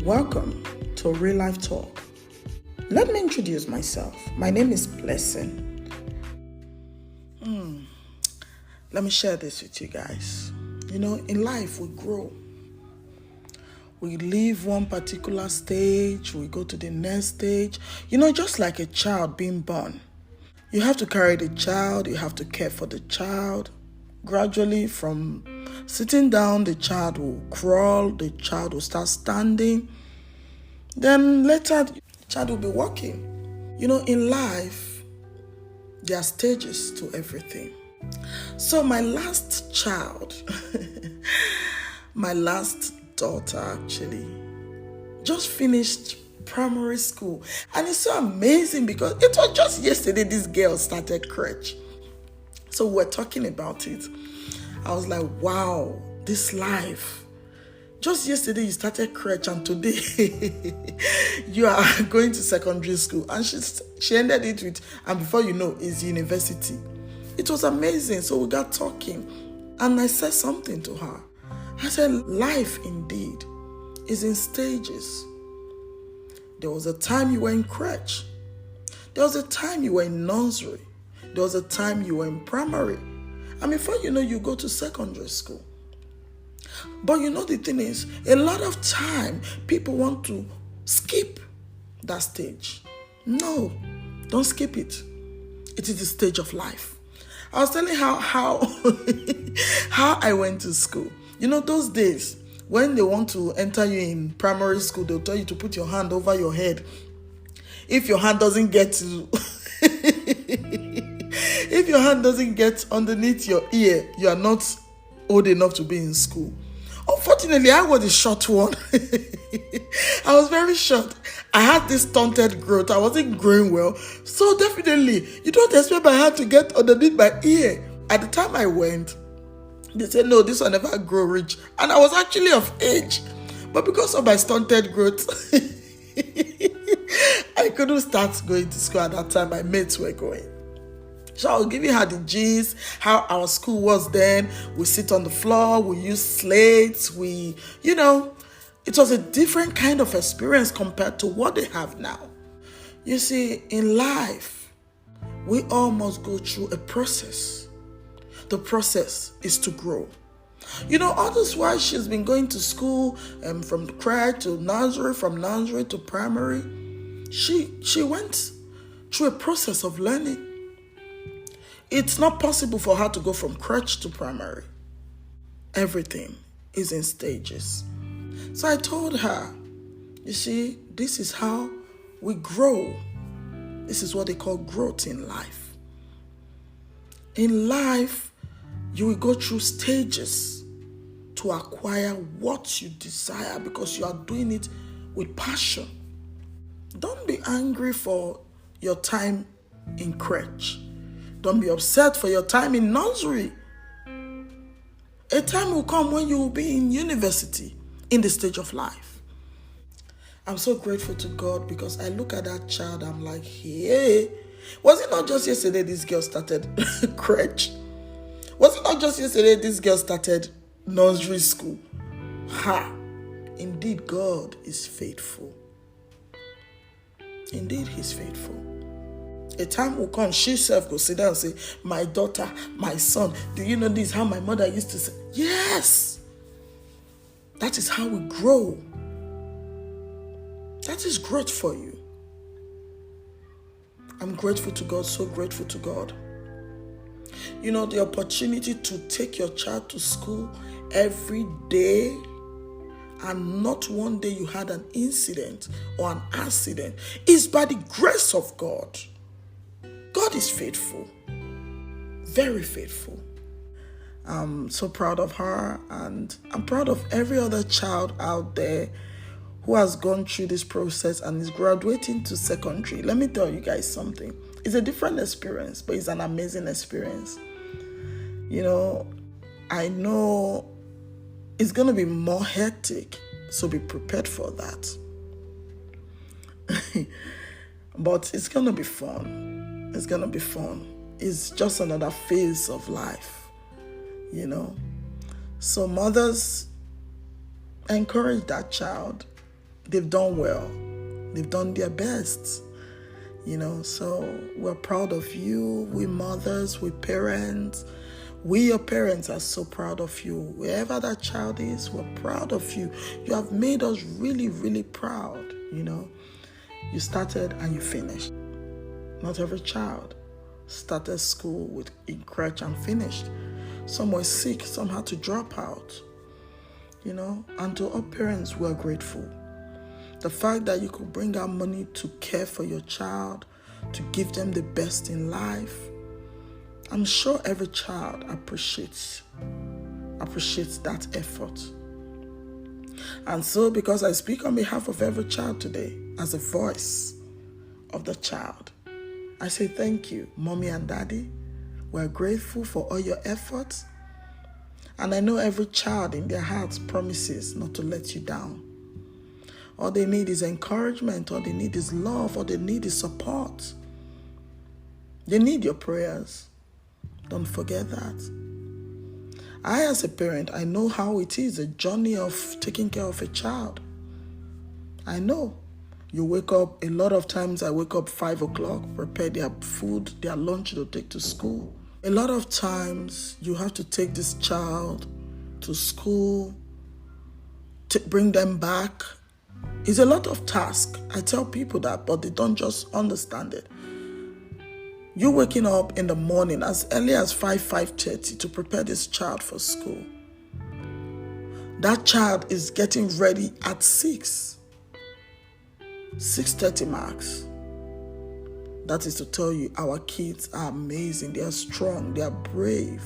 Welcome to Real Life Talk. Let me introduce myself. My name is Blessing. Let me share this with you guys. In life we grow. We leave one particular stage, we go to the next stage. Just like a child being born. You have to carry the child, you have to care for the child. Gradually, from sitting down, the child will crawl, the child will start standing. Then later, the child will be walking. In life, there are stages to everything. So my last child, my last daughter actually, just finished primary school. And it's so amazing because it was just yesterday this girl started crèche. So we're talking about it. I was like, wow, this life. Just yesterday you started crèche and today you are going to secondary school. And she ended it with, and before you know, it's university. It was amazing. So we got talking and I said something to her. I said, life indeed is in stages. There was a time you were in crèche. There was a time you were in nursery. There was a time you were in primary. And before you know, you go to secondary school. But the thing is, a lot of time, people want to skip that stage. No, don't skip it. It is the stage of life. I was telling how how I went to school. Those days, when they want to enter you in primary school, they'll tell you to put your hand over your head. If your hand doesn't get to... if your hand doesn't get underneath your ear, you are not old enough to be in school. Unfortunately, I was the short one. I was very short. I had this stunted growth. I wasn't growing well. So definitely, you don't expect my hand to get underneath my ear. At the time I went, they said, no, this will never grow rich. And I was actually of age. But because of my stunted growth, I couldn't start going to school at that time. My mates were going. So I'll give you how the gist, how our school was then. We sit on the floor, we use slates, it was a different kind of experience compared to what they have now. You see, in life, we all must go through a process. The process is to grow. All this while she's been going to school from crèche to nursery, from nursery to primary. She went through a process of learning. It's not possible for her to go from crèche to primary. Everything is in stages. So I told her, you see, this is how we grow. This is what they call growth in life. In life, you will go through stages to acquire what you desire because you are doing it with passion. Don't be angry for your time in crèche. Don't be upset for your time in nursery. A time will come when you will be in university, in the stage of life. I'm so grateful to God because I look at that child, I'm like, hey, was it not just yesterday this girl started crèche? Was it not just yesterday this girl started nursery school? Indeed, God is faithful. Indeed, He's faithful. A time will come, she herself will sit down and say, my daughter, my son, do you know this? How my mother used to say, yes. That is how we grow. That is growth for you. I'm grateful to God, so grateful to God. The opportunity to take your child to school every day and not one day you had an incident or an accident is by the grace of God. God is faithful, very faithful. I'm so proud of her, and I'm proud of every other child out there who has gone through this process and is graduating to secondary. Let me tell you guys something. It's a different experience, but it's an amazing experience. I know it's going to be more hectic, so be prepared for that. But it's going to be fun. It's going to be fun. It's just another phase of life, So mothers, encourage that child. they've done well. They've done their best. So we're proud of you. We mothers, we parents, we your parents are so proud of you. Wherever that child is, we're proud of you. You have made us really, really proud. You started and you finished. Not every child started school in crèche and finished. Some were sick, some had to drop out. And to all parents, we're grateful. The fact that you could bring out money to care for your child, to give them the best in life, I'm sure every child appreciates that effort. And so, because I speak on behalf of every child today, as a voice of the child, I say thank you, Mommy and Daddy. We're grateful for all your efforts. And I know every child in their hearts promises not to let you down. All they need is encouragement. All they need is love. All they need is support. They need your prayers. Don't forget that. I, as a parent, I know how it is, a journey of taking care of a child. I know. You wake up, a lot of times I wake up 5 o'clock, prepare their food, their lunch to take to school. A lot of times you have to take this child to school, to bring them back. It's a lot of task. I tell people that, but they don't just understand it. You waking up in the morning as early as 5:30 to prepare this child for school. That child is getting ready at 6:30 max. That is to tell you our kids are amazing. They are strong. They are brave.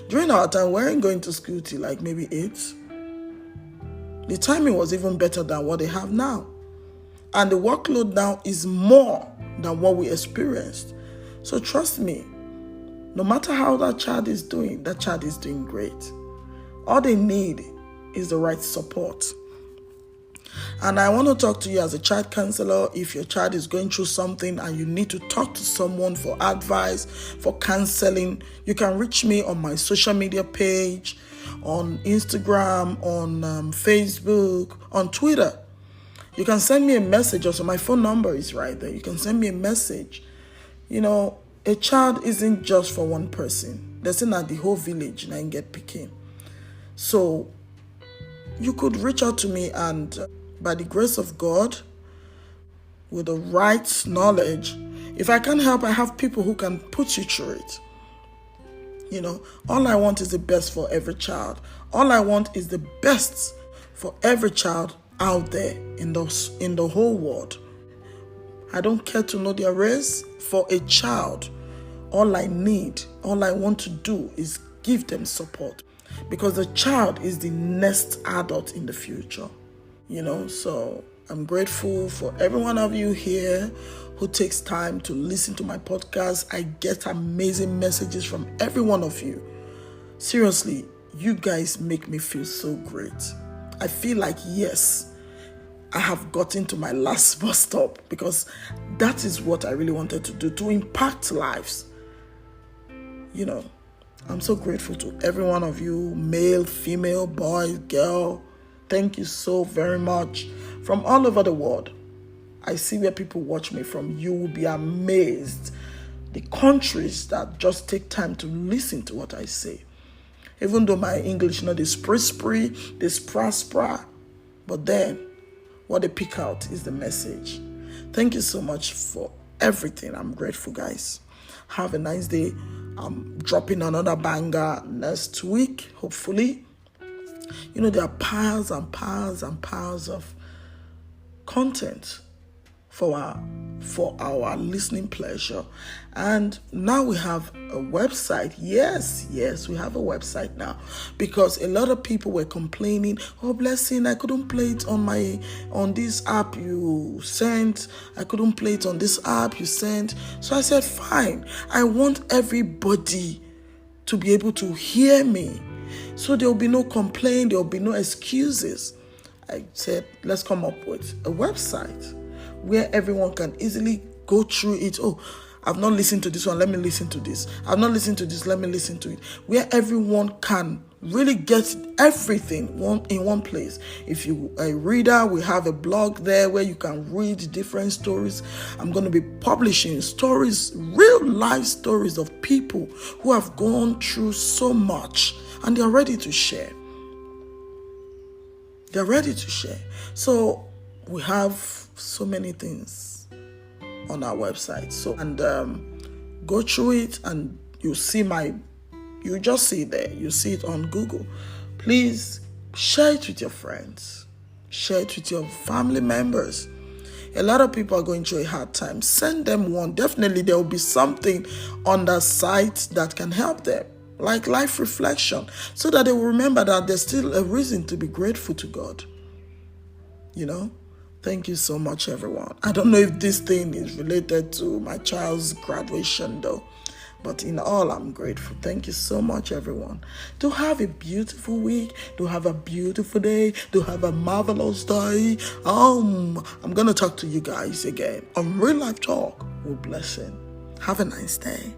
During our time, we weren't going to school till like maybe 8. The timing was even better than what they have now. And the workload now is more than what we experienced. So trust me, no matter how that child is doing great. All they need is the right support. And I want to talk to you as a child counselor. If your child is going through something and you need to talk to someone for advice, for counseling, you can reach me on my social media page, on Instagram, on Facebook, on Twitter. You can send me a message. Also, my phone number is right there. You can send me a message. A child isn't just for one person. There's not the whole village and get picking. So you could reach out to me, and by the grace of God, with the right knowledge, if I can help, I have people who can put you through it. All I want is the best for every child. All I want is the best for every child out there in the whole world. I don't care to know their race. For a child, all I want to do is give them support, because the child is the next adult in the future. So I'm grateful for every one of you here who takes time to listen to my podcast. I get amazing messages from every one of you. Seriously, you guys make me feel so great. I feel like, yes, I have gotten to my last bus stop, because that is what I really wanted to do, to impact lives. I'm so grateful to every one of you, male, female, boy, girl. Thank you so very much. From all over the world, I see where people watch me from. You will be amazed. The countries that just take time to listen to what I say. Even though my English, they spree, they spra, but then what they pick out is the message. Thank you so much for everything. I'm grateful, guys. Have a nice day. I'm dropping another banger next week, hopefully. There are piles and piles and piles of content for our listening pleasure. And now we have a website. Yes, we have a website now, because a lot of people were complaining, Blessing, I couldn't play it on this app you sent. I couldn't play it on this app you sent. So I said, fine. I want everybody to be able to hear me. So there will be no complaint, there will be no excuses. I said, let's come up with a website where everyone can easily go through it. I've not listened to this one, let me listen to this. I've not listened to this, let me listen to it. Where everyone can Really get everything in one place. If you are a reader, we have a blog there where you can read different stories. I'm going to be publishing stories, real life stories of people who have gone through so much and they're ready to share. They're ready to share. So we have so many things on our website. So, and go through it and you just see it there. You see it on Google. Please share it with your friends. Share it with your family members. A lot of people are going through a hard time. Send them one. Definitely there will be something on that site that can help them, like life reflection, so that they will remember that there's still a reason to be grateful to God. Thank you so much, everyone. I don't know if this thing is related to my child's graduation, though. But in all, I'm grateful. Thank you so much, everyone. Do have a beautiful week. Do have a beautiful day. Do have a marvelous day. I'm going to talk to you guys again on Real Life Talk with Blessing. Have a nice day.